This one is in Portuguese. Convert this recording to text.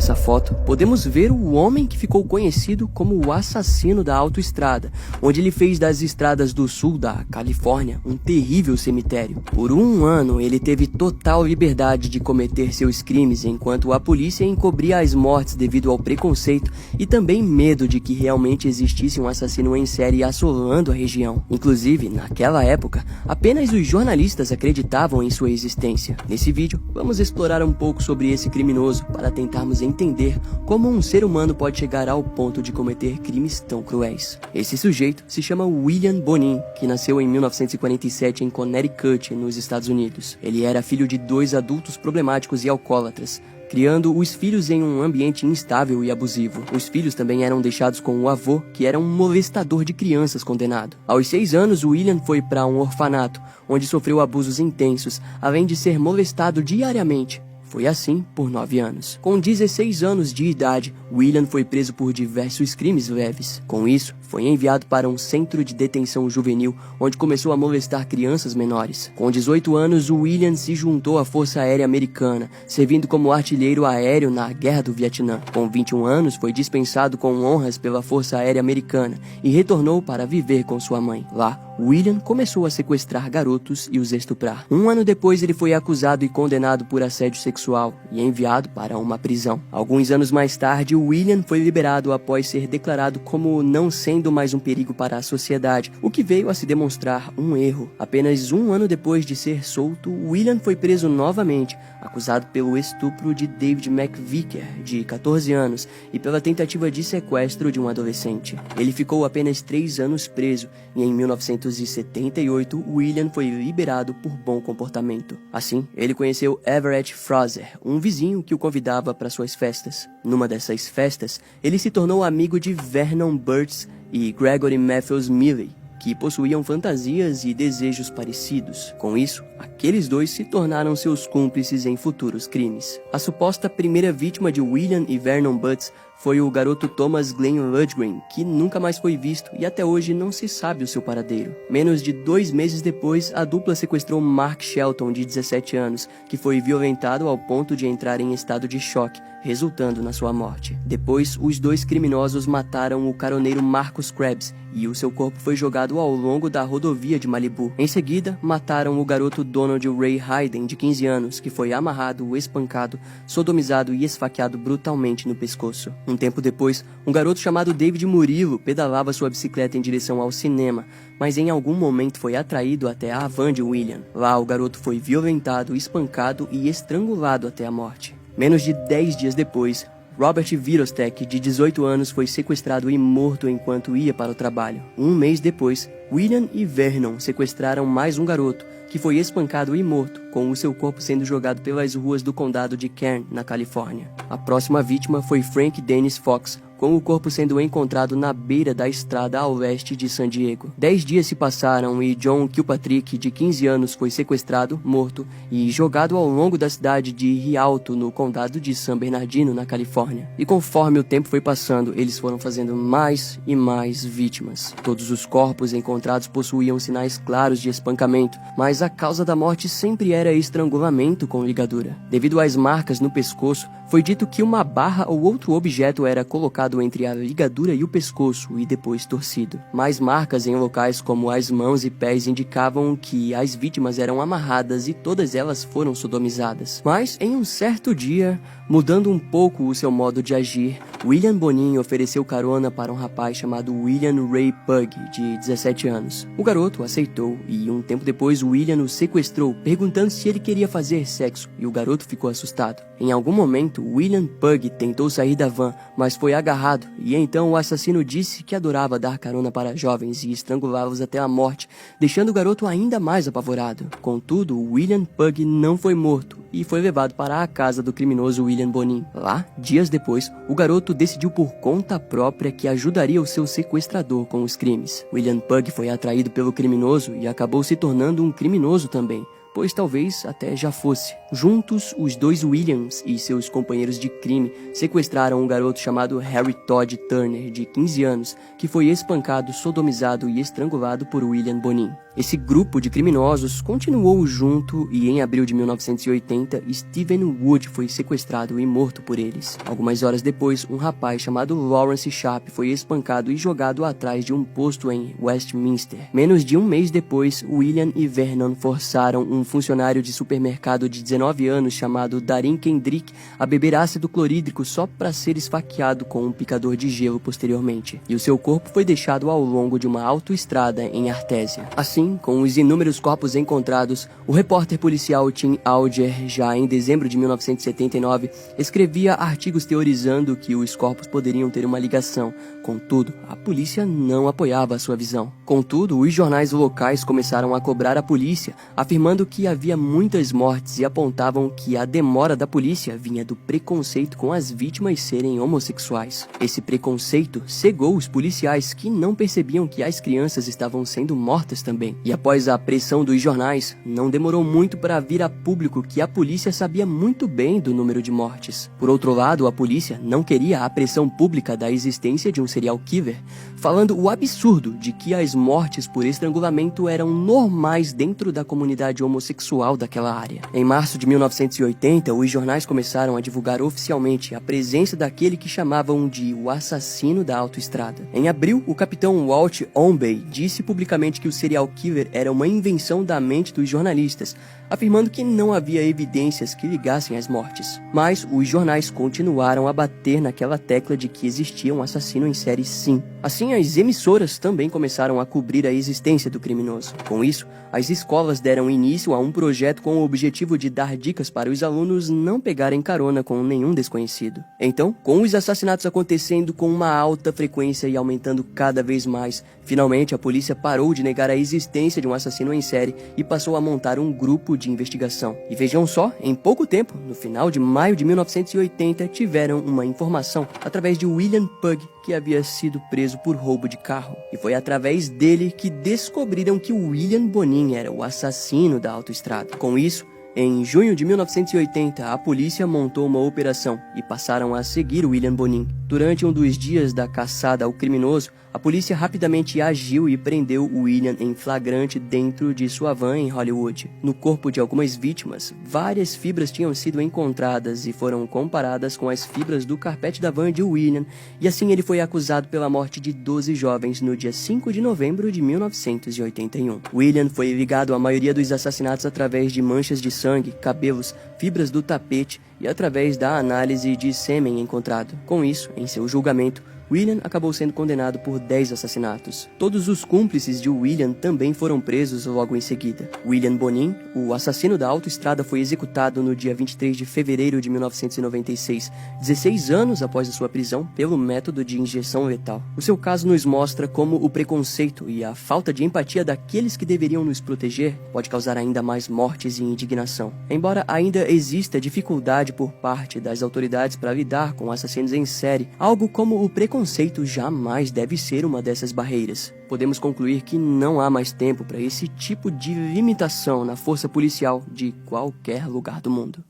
nessa foto, podemos ver o homem que ficou conhecido como o assassino da autoestrada, onde ele fez das estradas do sul da Califórnia um terrível cemitério. Por um ano, ele teve total liberdade de cometer seus crimes, enquanto a polícia encobria as mortes devido ao preconceito e também medo de que realmente existisse um assassino em série assolando a região. Inclusive, naquela época, apenas os jornalistas acreditavam em sua existência. Nesse vídeo, vamos explorar um pouco sobre esse criminoso para tentarmos entender como um ser humano pode chegar ao ponto de cometer crimes tão cruéis. Esse sujeito se chama William Bonin, que nasceu em 1947 em Connecticut, nos Estados Unidos. Ele era filho de 2 adultos problemáticos e alcoólatras, criando os filhos em um ambiente instável e abusivo. Os filhos também eram deixados com o avô, que era um molestador de crianças condenado. Aos 6 anos, William foi para um orfanato, onde sofreu abusos intensos, além de ser molestado diariamente. Foi assim por 9 anos. Com 16 anos de idade, William foi preso por diversos crimes leves. Com isso, foi enviado para um centro de detenção juvenil, onde começou a molestar crianças menores. Com 18 anos, William se juntou à Força Aérea Americana, servindo como artilheiro aéreo na Guerra do Vietnã. Com 21 anos, foi dispensado com honras pela Força Aérea Americana e retornou para viver com sua mãe. Lá, William começou a sequestrar garotos e os estuprar. Um ano depois, ele foi acusado e condenado por assédio sexual e enviado para uma prisão. Alguns anos mais tarde, William foi liberado após ser declarado como não sendo mais um perigo para a sociedade, o que veio a se demonstrar um erro. Apenas um ano depois de ser solto, William foi preso novamente, acusado pelo estupro de David McVicker, de 14 anos, e pela tentativa de sequestro de um adolescente. Ele ficou apenas 3 anos preso e em 1978, William foi liberado por bom comportamento. Assim, ele conheceu Everett Fraser, um vizinho que o convidava para suas festas. Numa dessas festas, ele se tornou amigo de Vernon Burtz e Gregory Matthews Milley, que possuíam fantasias e desejos parecidos. Com isso, aqueles dois se tornaram seus cúmplices em futuros crimes. A suposta primeira vítima de William e Vernon Burtz foi o garoto Thomas Glenn Ludgren, que nunca mais foi visto e até hoje não se sabe o seu paradeiro. Menos de 2 meses depois, a dupla sequestrou Mark Shelton, de 17 anos, que foi violentado ao ponto de entrar em estado de choque, resultando na sua morte. Depois, os 2 criminosos mataram o caroneiro Marcus Krebs e o seu corpo foi jogado ao longo da rodovia de Malibu. Em seguida, mataram o garoto Donald Ray Hayden, de 15 anos, que foi amarrado, espancado, sodomizado e esfaqueado brutalmente no pescoço. Um tempo depois, um garoto chamado David Murillo pedalava sua bicicleta em direção ao cinema, mas em algum momento foi atraído até a van de William. Lá, o garoto foi violentado, espancado e estrangulado até a morte. Menos de 10 dias depois, Robert Virostek, de 18 anos, foi sequestrado e morto enquanto ia para o trabalho. Um mês depois, William e Vernon sequestraram mais um garoto, que foi espancado e morto, com o seu corpo sendo jogado pelas ruas do condado de Kern, na Califórnia. A próxima vítima foi Frank Dennis Fox, com o corpo sendo encontrado na beira da estrada a oeste de San Diego. 10 dias se passaram e John Kilpatrick, de 15 anos, foi sequestrado, morto e jogado ao longo da cidade de Rialto, no condado de San Bernardino, na Califórnia. E conforme o tempo foi passando, eles foram fazendo mais e mais vítimas. Todos os corpos encontrados possuíam sinais claros de espancamento, mas a causa da morte sempre era estrangulamento com ligadura. Devido às marcas no pescoço, foi dito que uma barra ou outro objeto era colocado entre a ligadura e o pescoço e depois torcido. Mais marcas em locais como as mãos e pés indicavam que as vítimas eram amarradas e todas elas foram sodomizadas. Mas, em um certo dia, mudando um pouco o seu modo de agir, William Bonin ofereceu carona para um rapaz chamado William Ray Pugh, de 17 anos. O garoto aceitou e, um tempo depois, William o sequestrou, perguntando se ele queria fazer sexo, e o garoto ficou assustado. Em algum momento, William Pugh tentou sair da van, mas foi agarrado, e então o assassino disse que adorava dar carona para jovens e estrangulá-los até a morte, deixando o garoto ainda mais apavorado. Contudo, William Pugh não foi morto e foi levado para a casa do criminoso William Bonin. Lá, dias depois, o garoto decidiu por conta própria que ajudaria o seu sequestrador com os crimes. William Pugh foi atraído pelo criminoso e acabou se tornando um criminoso também, pois talvez até já fosse. Juntos, os dois Williams e seus companheiros de crime sequestraram um garoto chamado Harry Todd Turner, de 15 anos, que foi espancado, sodomizado e estrangulado por William Bonin. Esse grupo de criminosos continuou junto e em abril de 1980, Stephen Wood foi sequestrado e morto por eles. Algumas horas depois, um rapaz chamado Lawrence Sharp foi espancado e jogado atrás de um posto em Westminster. Menos de um mês depois, William e Vernon forçaram um funcionário de supermercado de 19 anos chamado Darin Kendrick a beber ácido clorídrico só para ser esfaqueado com um picador de gelo posteriormente. E o seu corpo foi deixado ao longo de uma autoestrada em Artésia. Assim, com os inúmeros corpos encontrados, o repórter policial Tim Alger, já em dezembro de 1979, escrevia artigos teorizando que os corpos poderiam ter uma ligação. Contudo, a polícia não apoiava a sua visão. Contudo, os jornais locais começaram a cobrar a polícia, afirmando que havia muitas mortes e apontavam que a demora da polícia vinha do preconceito com as vítimas serem homossexuais. Esse preconceito cegou os policiais, que não percebiam que as crianças estavam sendo mortas também. E após a pressão dos jornais, não demorou muito para vir a público que a polícia sabia muito bem do número de mortes. Por outro lado, a polícia não queria a pressão pública da existência de um serial killer, falando o absurdo de que as mortes por estrangulamento eram normais dentro da comunidade homossexual daquela área. Em março de 1980, os jornais começaram a divulgar oficialmente a presença daquele que chamavam de o assassino da autoestrada. Em abril, o capitão Walt Ombey disse publicamente que o serial killer era uma invenção da mente dos jornalistas, afirmando que não havia evidências que ligassem as mortes. Mas os jornais continuaram a bater naquela tecla de que existia um assassino em série sim. Assim, as emissoras também começaram a cobrir a existência do criminoso. Com isso, as escolas deram início a um projeto com o objetivo de dar dicas para os alunos não pegarem carona com nenhum desconhecido. Então, com os assassinatos acontecendo com uma alta frequência e aumentando cada vez mais, finalmente a polícia parou de negar a existência de um assassino em série e passou a montar um grupo de investigação. E vejam só, em pouco tempo, no final de maio de 1980, tiveram uma informação através de William Pugh, que havia sido preso por roubo de carro. E foi através dele que descobriram que William Bonin era o assassino da autoestrada. Com isso, em junho de 1980, a polícia montou uma operação e passaram a seguir William Bonin. Durante um dos dias da caçada ao criminoso, a polícia rapidamente agiu e prendeu William em flagrante dentro de sua van em Hollywood. No corpo de algumas vítimas, várias fibras tinham sido encontradas e foram comparadas com as fibras do carpete da van de William, e assim ele foi acusado pela morte de 12 jovens no dia 5 de novembro de 1981. William foi ligado à maioria dos assassinatos através de manchas de sangue, cabelos, fibras do tapete e através da análise de sêmen encontrado. Com isso, em seu julgamento, William acabou sendo condenado por 10 assassinatos. Todos os cúmplices de William também foram presos logo em seguida. William Bonin, o assassino da autoestrada, foi executado no dia 23 de fevereiro de 1996, 16 anos após a sua prisão, pelo método de injeção letal. O seu caso nos mostra como o preconceito e a falta de empatia daqueles que deveriam nos proteger pode causar ainda mais mortes e indignação. Embora ainda exista dificuldade por parte das autoridades para lidar com assassinos em série, algo como o preconceito jamais deve ser uma dessas barreiras. Podemos concluir que não há mais tempo para esse tipo de limitação na força policial de qualquer lugar do mundo.